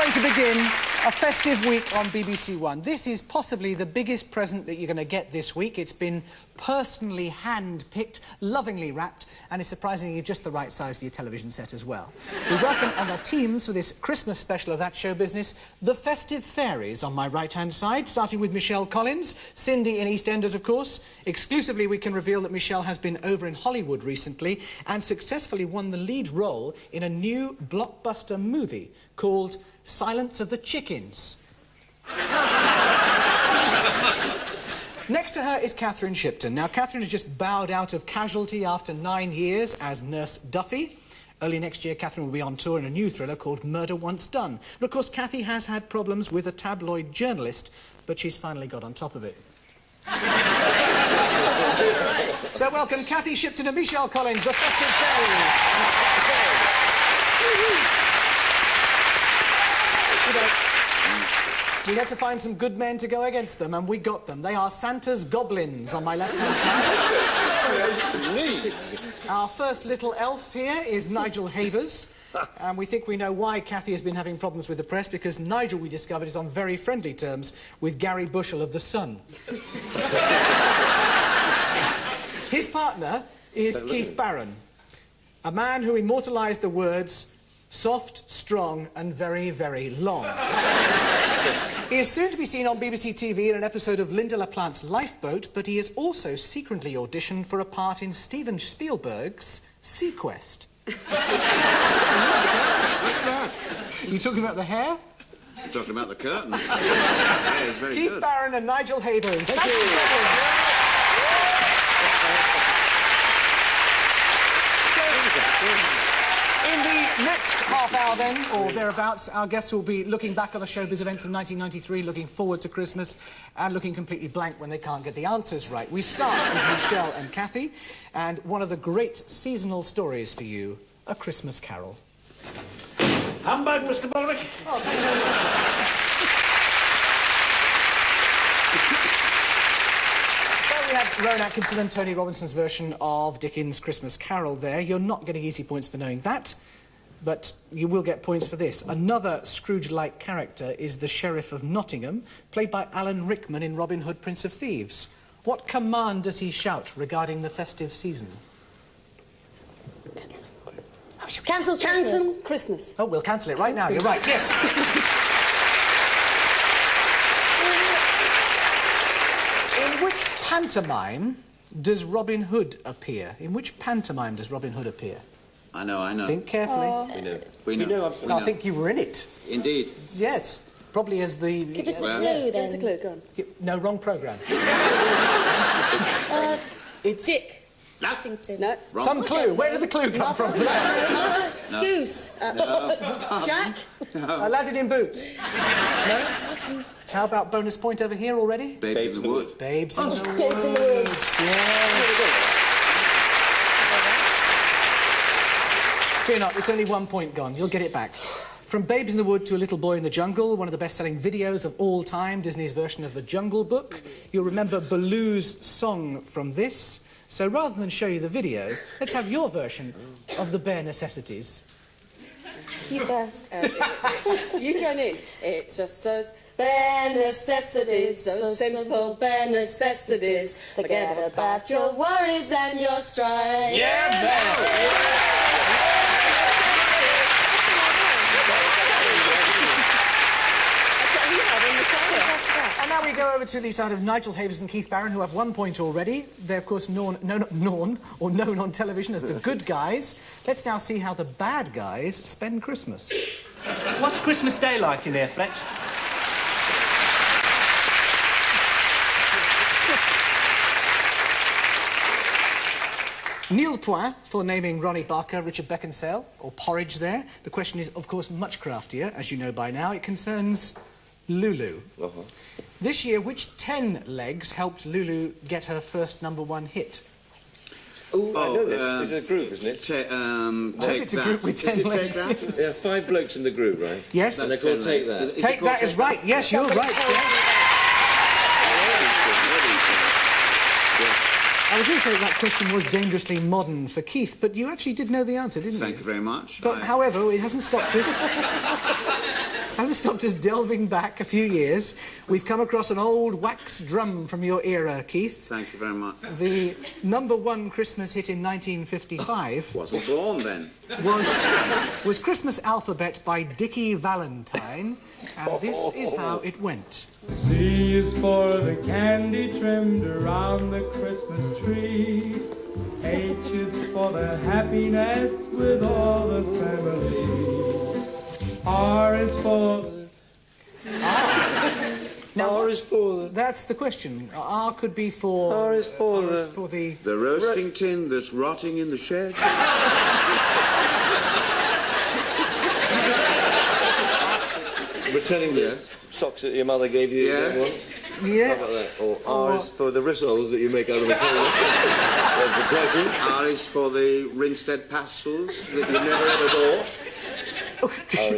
way to begin a festive week on BBC One. This is possibly the biggest present that you're going to get this week. It's been personally hand-picked, lovingly wrapped, and is surprisingly just the right size for your television set as well. We welcome on our teams for this Christmas special of That Show Business, the Festive Fairies on my right-hand side, starting with Michelle Collins, Cindy in EastEnders, of course. Exclusively, we can reveal that Michelle has been over in Hollywood recently and successfully won the lead role in a new blockbuster movie called Silence of the Chickens. Next to her is Catherine Shipton. Now, Catherine has just bowed out of Casualty after 9 years as Nurse Duffy. Early next year, Catherine will be on tour in a new thriller called Murder Once Done. But, of course, Cathy has had problems with a tabloid journalist, but she's finally got on top of it. So, welcome Cathy Shipton and Michelle Collins, the Festive Fairies. We had to find some good men to go against them, and we got them. They are Santa's goblins on my left-hand side. Our first little elf here is Nigel Havers, and we think we know why Cathy has been having problems with the press, because Nigel, we discovered, is on very friendly terms with Gary Bushell of The Sun. His partner is Keith Barron, a man who immortalised the words soft, strong and very, very long. He is soon to be seen on BBC TV in an episode of Linda LaPlante's Lifeboat, but he has also secretly auditioned for a part in Steven Spielberg's Sequest. Are you talking about the hair? I'm talking about the curtain. Yeah, it's very Keith good. Barron and Nigel Havers. Thank you. In the next half hour, then, or thereabouts, our guests will be looking back on the showbiz events of 1993, looking forward to Christmas, and looking completely blank when they can't get the answers right. We start with Michelle and Cathy, and one of the great seasonal stories for you, A Christmas Carol. Humbug, Mr. Baldrick. Oh, thank you very much. We have Rowan Atkinson and Tony Robinson's version of Dickens' Christmas Carol there. You're not getting easy points for knowing that, but you will get points for this. Another Scrooge-like character is the Sheriff of Nottingham, played by Alan Rickman in Robin Hood, Prince of Thieves. What command does he shout regarding the festive season? Cancel Christmas. Oh, we'll cancel it right now. You're right, yes. In which pantomime does Robin Hood appear? In which pantomime does Robin Hood appear? I know. Think carefully. We know. I think you were in it. Indeed. Yes. Probably as the... Give us a clue, then. Give us a clue, go on. No, wrong programme. It's... Dick. No. No. Wrong. Some clue. Where did the clue come from? No. No. Goose. Jack. Aladdin in Boots. No? How about bonus point over here already? Babes in the Wood. Babes in the Woods. Babes in the Woods. Yeah. Fear not, it's only 1 point gone. You'll get it back. From Babes in the Wood to A Little Boy in the Jungle, one of the best-selling videos of all time, Disney's version of The Jungle Book. You'll remember Baloo's song from this. So rather than show you the video, let's have your version of The Bare Necessities. You first. You join in. It's just those bare necessities, those simple bare necessities. Forget about your worries and your strife. Yeah, man! And now we go over to the side of Nigel Havers and Keith Barron, who have 1 point already. They're, of course, known on television as the good guys. Let's now see how the bad guys spend Christmas. What's Christmas Day like in here, Fletch? Nil point for naming Ronnie Barker, Richard Beckinsale, or Porridge there. The question is, of course, much craftier, as you know by now. It concerns Lulu. This year, which 10 legs helped Lulu get her first #1 hit? Oh, I know this. It's a group, isn't it? Take it's a group with 10 legs. Yes. Yeah, 5 blokes in the group, right? Yes. And they're called Take That. Take That is right. Yes, you're right. I was going to say that question was dangerously modern for Keith, but you actually did know the answer, didn't you? Thank you very much. But, however, it hasn't stopped us. Hasn't stopped us delving back a few years. We've come across an old wax drum from your era, Keith. Thank you very much. The #1 Christmas hit in 1955 Wasn't born then. was Christmas Alphabet by Dickie Valentine, and this is how it went. C is for the candy trimmed around the Christmas tree. H is for the happiness with all the family. R is for... Now, R is for... that's the question. R could be for... R is for the... The roasting tin that's rotting in the shed. Returning the socks that your mother gave you. Yeah. Yeah. How about that? Or R is for the rissoles that you make out of the turkey. R is for the Rinstead pastels that you never ever bought.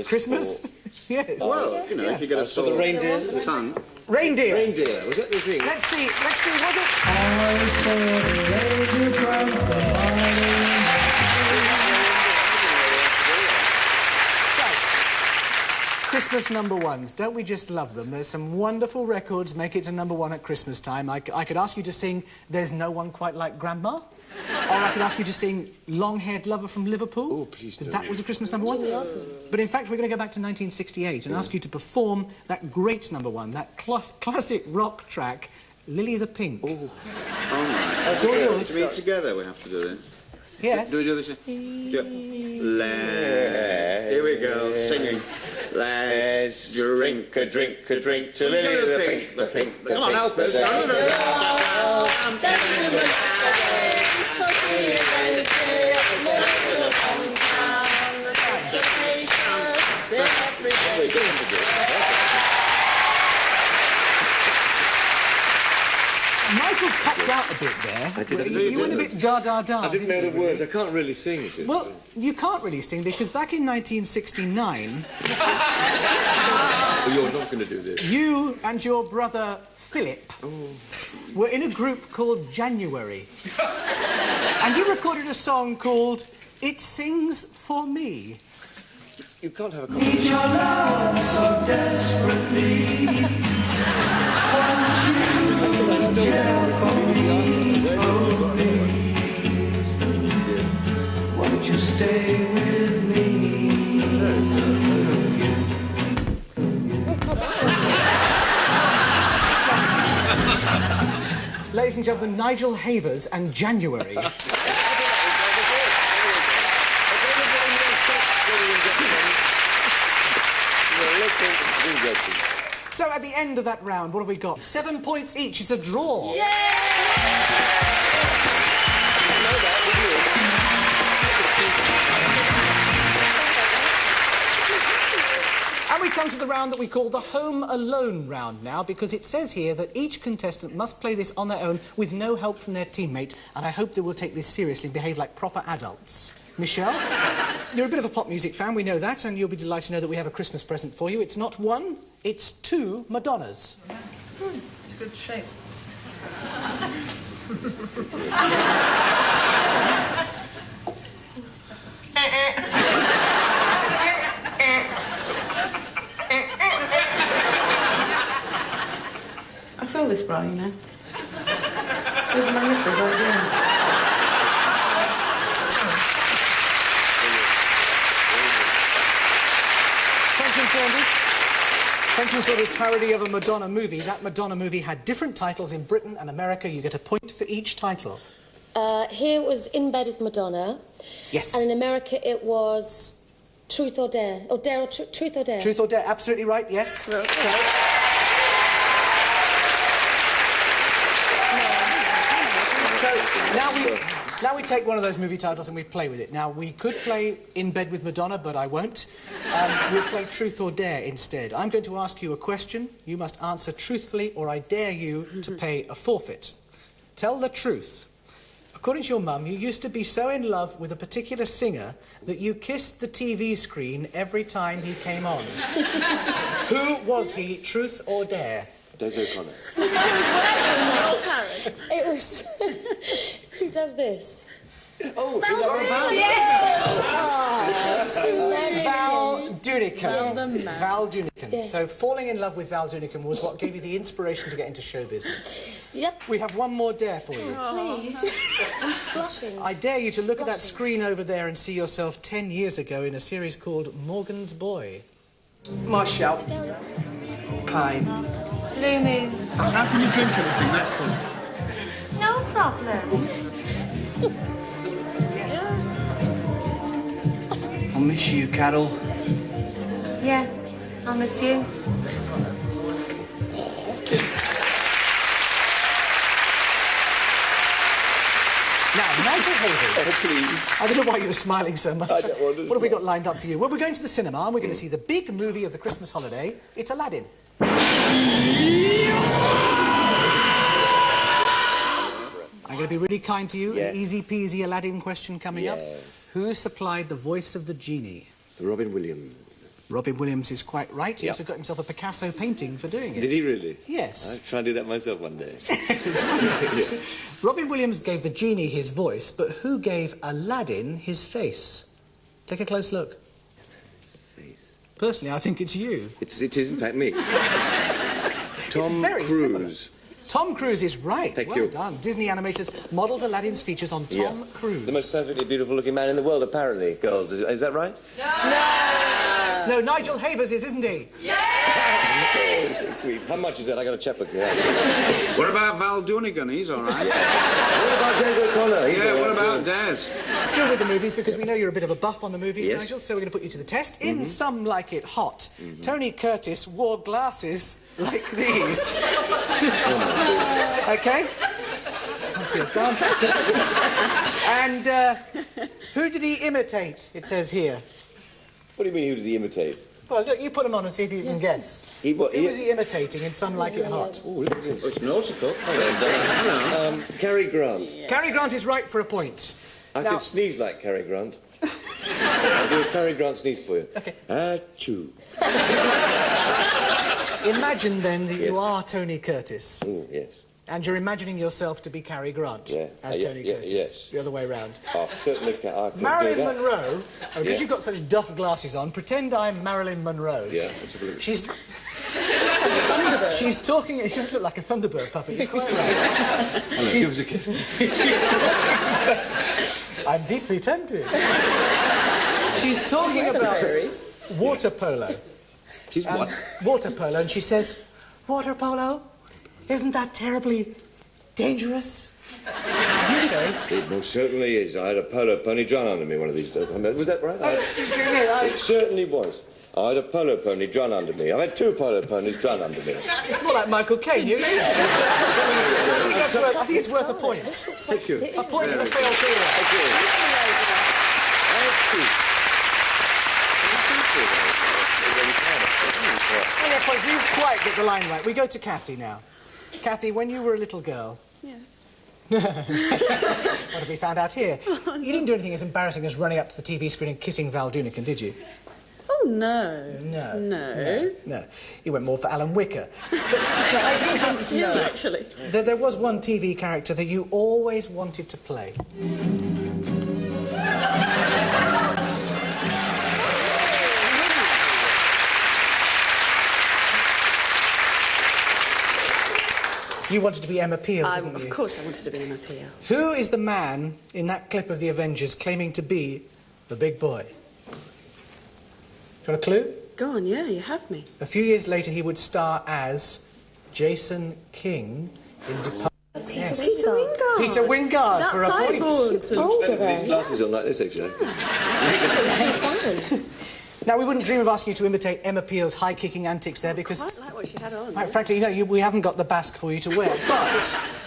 Christmas? Yes. Well, you know, if you get a For the reindeer. tongue. Reindeer. Reindeer, was that the thing? Let's see, was it? R is for the reindeer from the So, Christmas #1s, don't we just love them? There's some wonderful records make it to #1 at Christmas time. I could ask you to sing There's No One Quite Like Grandma, or I could ask you to sing Long-Haired Lover from Liverpool. Oh, please don't. Because that was a Christmas #1. But in fact, we're going to go back to 1968 and ask you to perform that great #1, that classic rock track, Lily the Pink. Oh my. It's all yours. To be together, we have to do this. Yes. Do we do this? Yeah. Here we go, singing. Let's drink a drink to Lily the Pink, the Pink. Come on, help us. Michael popped out a bit there. You went a bit da-da-da. I didn't know the words. I can't really sing, you see. Well, you can't really sing because back in 1969... Well, you're not going to do this. You and your brother Philip were in a group called January. And you recorded a song called It Sings For Me. You can't have a conversation. Need your love so desperately. Won't you care for me? Won't you stay with me? Ladies and gentlemen, Nigel Havers and January. So at the end of that round, what have we got? 7 points each. It's a draw. And we come to the round that we call the Home Alone round now, because it says here that each contestant must play this on their own with no help from their teammate, and I hope they will take this seriously and behave like proper adults. Michelle, you're a bit of a pop music fan, we know that, and you'll be delighted to know that we have a Christmas present for you. It's not one, it's 2 Madonnas. It's a good shape. I feel this bra, you know. There's my nipple right there. French and Saunders' parody of a Madonna movie. That Madonna movie had different titles in Britain and America. You get a point for each title. Here was In Bed with Madonna. Yes. And in America it was Truth or Dare. Or Dare or Truth or Dare. Truth or Dare, absolutely right, yes. So now we take one of those movie titles and we play with it. Now, we could play In Bed with Madonna, but I won't. We'll play Truth or Dare instead. I'm going to ask you a question. You must answer truthfully, or I dare you to pay a forfeit. Tell the truth. According to your mum, you used to be so in love with a particular singer that you kissed the TV screen every time he came on. Who was he, truth or dare? Des O'Connor. It was... Who does this? Oh, Val Dooney. Dunican. Yes. Val Dunican. Yes. So falling in love with Val Dunican was what gave you the inspiration to get into show business. Yep. We have one more dare for you. Please. I'm blushing. I dare you to look at that screen over there and see yourself 10 years ago in a series called Morgan's Boy. Marshall. Pine. Blue Moon. How can you drink anything that cool? No problem. Yes. I'll miss you, Carol. Yeah, I'll miss you. Now, Nigel Havers. Oh, please. I don't know why you were smiling so much. I don't want to What have we smile. got lined up for you? Well, we're going to the cinema and we're going to see the big movie of the Christmas holiday. It's Aladdin. I'm going to be really kind to you. Yes. An easy-peasy Aladdin question coming up. Yes. Who supplied the voice of the genie? Robin Williams. Robin Williams is quite right. He Yep. also got himself a Picasso painting for doing it. Did he really? Yes. I'll try and do that myself one day. Robin Williams gave the genie his voice, but who gave Aladdin his face? Take a close look. Face. Personally, I think it's you. It is, in fact, me. Tom very Cruise. similar. Tom Cruise is right. Thank well you. done. Disney animators modelled Aladdin's features on Tom Cruise. The most perfectly beautiful-looking man in the world, apparently, girls. Is that right? No, Nigel Havers is, isn't he? Oh, so sweet. How much is that? I got a checkbook here. What about Val Dunigan? He's all right. What about Des O'Connor? He's Yeah, all what right, about too. Des? Still with the movies, because we know you're a bit of a buff on the movies, Yes. Nigel, so we're going to put you to the test. In Some Like It Hot, Tony Curtis wore glasses like these. OK? Can't see a darn thing. And who did he imitate, it says here? What do you mean, who did he imitate? Well, look, you put him on and see if you can guess. He, what, Who was he imitating in Some Like It Hot? Oh, look at this. It's nautical. Hello. Cary Grant. Cary Grant is right for a point. I Now- could sneeze like Cary Grant. I'll do a Cary Grant sneeze for you. OK. Achoo. Imagine, then, that you are Tony Curtis, Oh, yes. and you're imagining yourself to be Cary Grant Yeah. as Yeah, Tony yeah, Curtis. yes. The other way round. I certainly can. I can Marilyn do that. Monroe, because Yeah. you've got such duff glasses on, pretend I'm Marilyn Monroe. Yeah, let's have a look. She's... She's talking... She does look like a Thunderbird puppet, you're quite right. Hello, give us a kiss. I'm deeply tempted. She's talking about water polo. She's what? Water polo, and she says, water polo? Isn't that terribly dangerous? You say? It most certainly is. I had a polo pony drown under me one of these days. Was that right? It certainly was. I had a polo pony drown under me. I've had two polo ponies drown under me. It's more like Michael Caine, you know? I think it's worth a point. Thank you. A point and a failed career. Well, yeah, points. You didn't quite get the line right. We go to Kathy now. Kathy, when you were a little girl... Yes. What have we found out here? You didn't do anything as embarrassing as running up to the TV screen and kissing Val Dunican, did you? Oh, no. No. No. No. You went more for Alan Wicker. I think that's you, actually. There was one TV character that you always wanted to play. You wanted to be Emma Peel, didn't you? Of course I wanted to be Emma Peel. Who is the man in that clip of The Avengers claiming to be the big boy? Got a clue? Go on, yeah, you have me. A few years later, he would star as Jason King in Departed. Yes. Peter Wingard. Peter Wingard for a point. That's Older these glasses on like this, actually. Now, we wouldn't dream of asking you to imitate Emma Peel's high-kicking antics there because... I quite like what she had on. Right, frankly, we haven't got the basque for you to wear.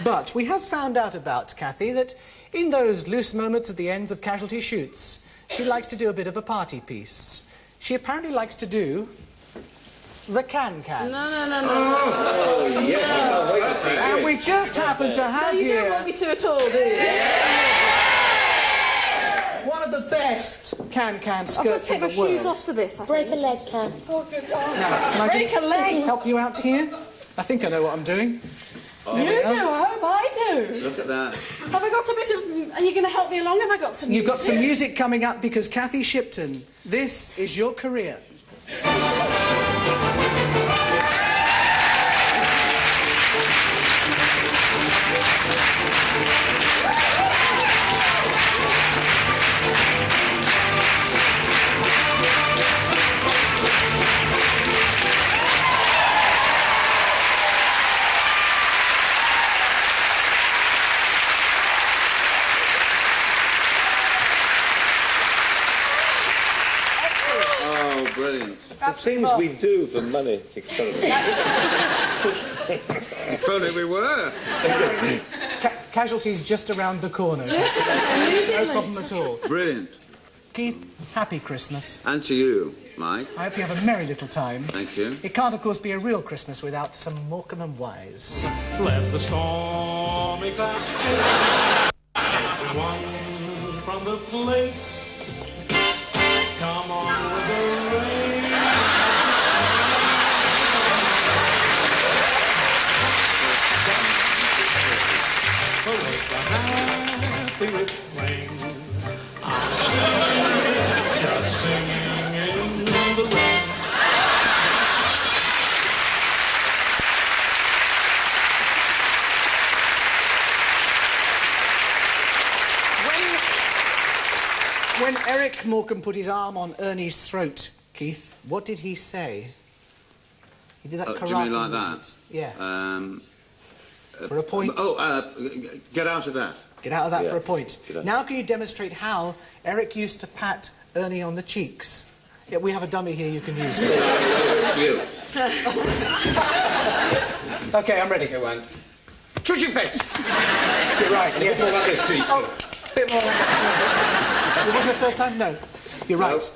But we have found out about Kathy that in those loose moments at the ends of casualty shoots, she likes to do a bit of a party piece. She apparently likes to do the can-can. No. Oh, yes, I can't wait to see And we just happen to have You here don't want me to at all, do you? one of the best can-can I've got to skirts take in my the shoes world. off for this, I Break a think. leg, Ken. Now, can I just help you out here? I think I know what I'm doing. You do, I hope I do. Look at that. Have I got a bit of... Are you going to help me along? Have I got some You've got some music coming up because Kathy Shipton, this is your career. Brilliant. The things we do for money, it's incredible. If only we were. Casualties just around the corner. No problem at all. Brilliant. Keith, happy Christmas. And to you, Mike. I hope you have a merry little time. Thank you. It can't, of course, be a real Christmas without some Morecambe and Wise. Let the stormy clouds chase everyone from the place. Come on with the rain. Awake the happy refrain. I'm singing, just singing in the rain. When Eric Morecambe put his arm on Ernie's throat, Keith, what did he say? He did that karate Do you mean like movement. that? Yeah. For a point. Get out of that. Get out of that for a point. Now can you demonstrate how Eric used to pat Ernie on the cheeks? Yeah, we have a dummy here you can use. You. OK, I'm ready. Go on. Shut your face! You're right, yes. More like this, please. Oh, a bit more like that, yes. It wasn't the third time? No. You're right.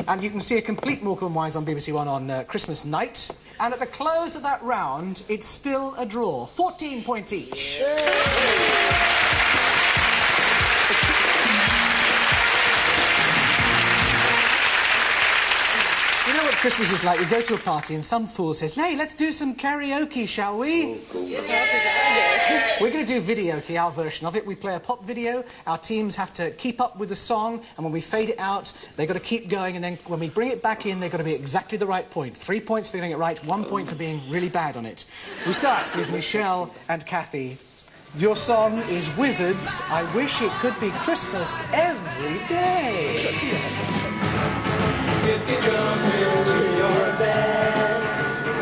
And you can see a complete Morecambe and Wise on BBC One on Christmas night. And at the close of that round, it's still a draw. 14 points each. You know what Christmas is like? You go to a party and some fool says, hey, let's do some karaoke, shall we? Oh, cool. We're going to do videoke, our version of it. We play a pop video, our teams have to keep up with the song, and when we fade it out, they've got to keep going, and then when we bring it back in, they've got to be exactly the right point. 3 points for getting it right, 1 point for being really bad on it. We start with Michelle and Kathy. Your song is Wizards. I wish it could be Christmas every day. Let's see If you jump into your bed,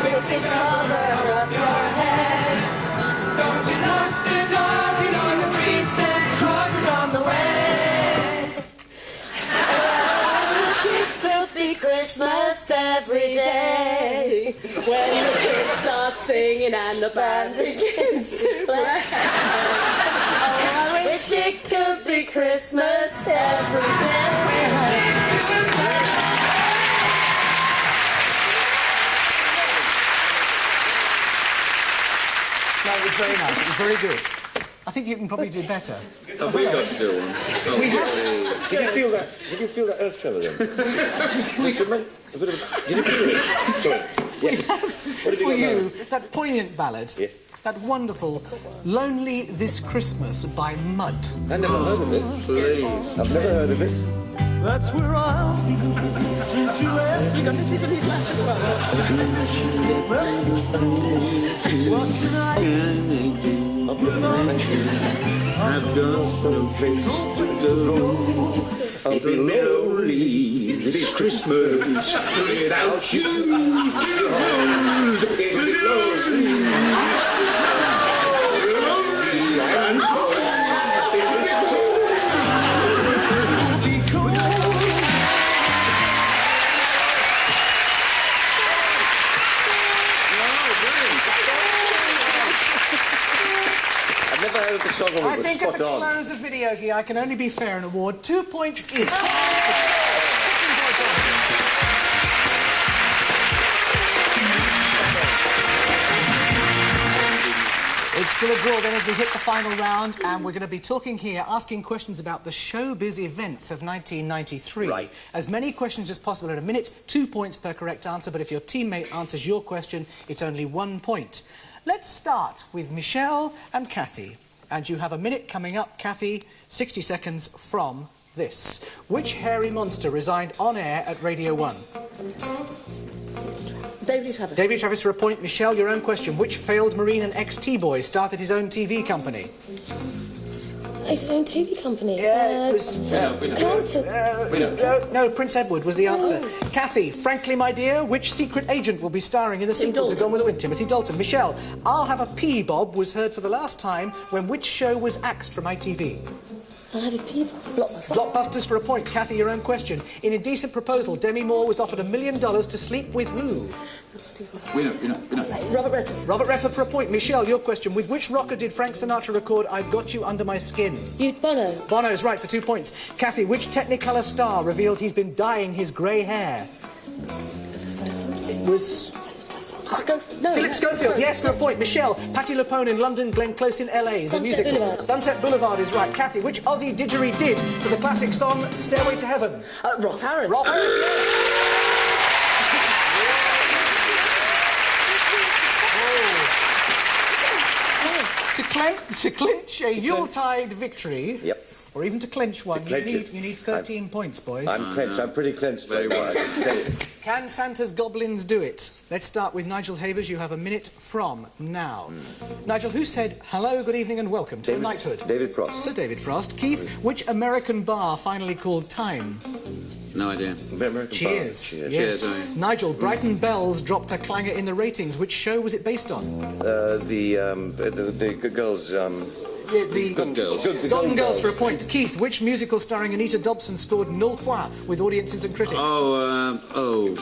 quickly cover up your head. don't you lock the doors, you know the street Santa Claus is on the way. I wish it could be Christmas every day. When the kids start singing and the band begins to play. Oh, I wish it could be Christmas every day. No, it was very nice. It was very good. I think you can probably do better. Have we got to do one? Oh, We have. Did you feel that? Did you feel that earth tremor then? Did you feel it? Sorry. Yes. What did For you you, that poignant ballad. Yes. That wonderful Lonely This Christmas by Mud. I never heard of it. Please. I've never heard of it. That's where I'll treat you every You got to sit on his lap as well. What can I do? I've got no place to go. I'll be lonely this Christmas without you. Lonely this Christmas. Lonely and cold. I've never heard of the song of it, I but think at spot the on. close of videoke, I can only be fair and award 2 points each. It's still a draw then as we hit the final round, and we're going to be talking here, asking questions about the showbiz events of 1993. Right. As many questions as possible in a minute, 2 points per correct answer, but if your teammate answers your question, it's only 1 point. Let's start with Michelle and Kathy. And you have a minute coming up, Kathy, 60 seconds from this. Which hairy monster resigned on air at Radio 1? David Travis. David Travis for a point. Michelle, your own question. Which failed Marine and ex-T-boy started his own TV company? His own TV company. Yeah, it was... Carlton. No, Prince Edward was the answer. Kathy, frankly, my dear, which secret agent will be starring in the sequel to Gone with the Wind? Timothy Dalton. Michelle, I'll Have a Pea Bob was heard for the last time when which show was axed from ITV? I'll have a pea. Blockbusters. Blockbusters for a point. Kathy, your own question. In Indecent Proposal, Demi Moore was offered $1 million to sleep with who? We know. Robert Redford. Robert Redford for a point. Michelle, your question. With which rocker did Frank Sinatra record I've Got You Under My Skin? Bono. Bono's right for 2 points. Kathy, which Technicolor star revealed he's been dyeing his grey hair? It was... Philip Schofield, yes, for a point. Michelle, Patti LuPone in London, Glenn Close in LA. The musical. Boulevard. Sunset Boulevard is right. Kathy, which Aussie didgeridoo did for the classic song Stairway to Heaven? Rolf Harris. Rolf Harris, yes. To clinch a Yuletide victory, Yep. or even to clinch one, you need 13 points, boys. I'm clenched. I'm pretty clenched. Very well. Can Santa's goblins do it? Let's start with Nigel Havers. You have a minute from now. Nigel, who said hello, good evening and welcome to knighthood? David Frost. Sir David Frost. Keith, which American bar finally called time? No idea. Cheers. Cheers. Nigel, Brighton Bells dropped a clanger in the ratings. Which show was it based on? The good girls. Good Girls. Golden Girls for a point. Keith, which musical starring Anita Dobson scored nul point with audiences and critics? Called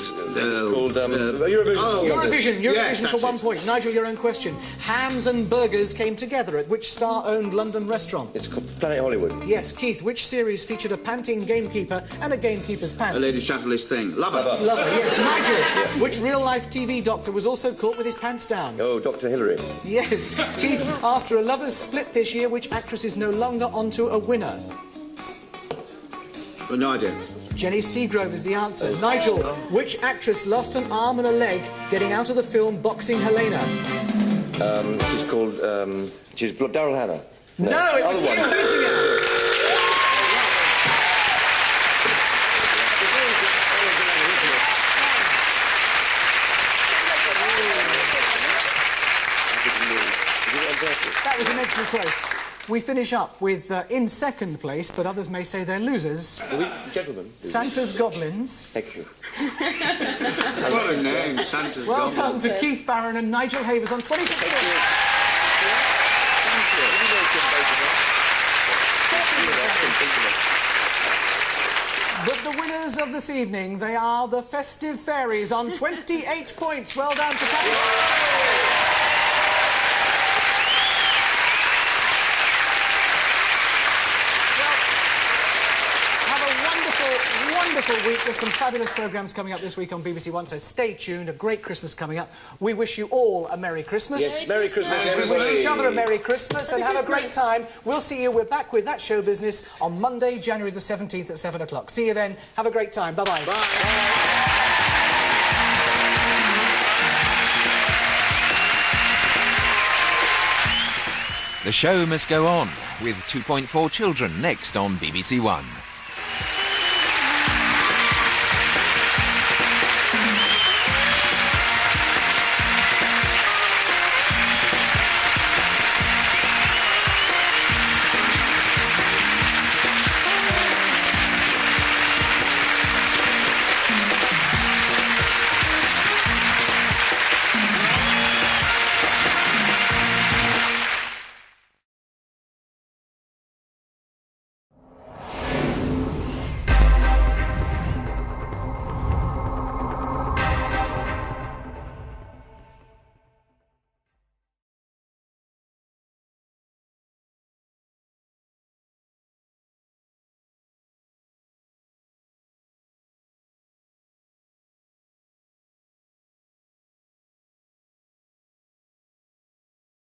Eurovision. Eurovision for 1 point. Nigel, your own question. Hams and burgers came together at which star-owned London restaurant? It's called Planet Hollywood. Yes. Keith, which series featured a panting gamekeeper and a gamekeeper's pants? A Lady Chatterley's Thing. Lover. Lover, yes. Nigel, which real-life TV doctor was also caught with his pants down? Oh, Dr. Hillary. Yes. Keith, after a lovers' split this year, which actress is no longer onto a winner? Well, no idea. Jenny Seagrove is the answer. Nigel, which actress lost an arm and a leg getting out of the film Boxing Helena? She's called, she's Daryl Hannah. No, it was Kim Basinger. That was immensely close. We finish up with, in second place, but others may say they're losers. Gentlemen. Santa's Goblins. Thank you. What a name, Santa's Well Goblins. done to Keith Barron and Nigel Havers on 26 points. But the winners of this evening, they are the Festive Fairies on 28 points. Well done to Patty. Wonderful week. There's some fabulous programmes coming up this week on BBC One, so stay tuned. A great Christmas coming up. We wish you all a Merry Christmas. Yes, Merry Christmas, everybody. We wish each other a Merry Christmas and have a great time. We'll see you. We're back with That Show Business on Monday, January the 17th at 7 o'clock. See you then. Have a great time. Bye-bye. Bye. The show must go on with 2.4 Children next on BBC One.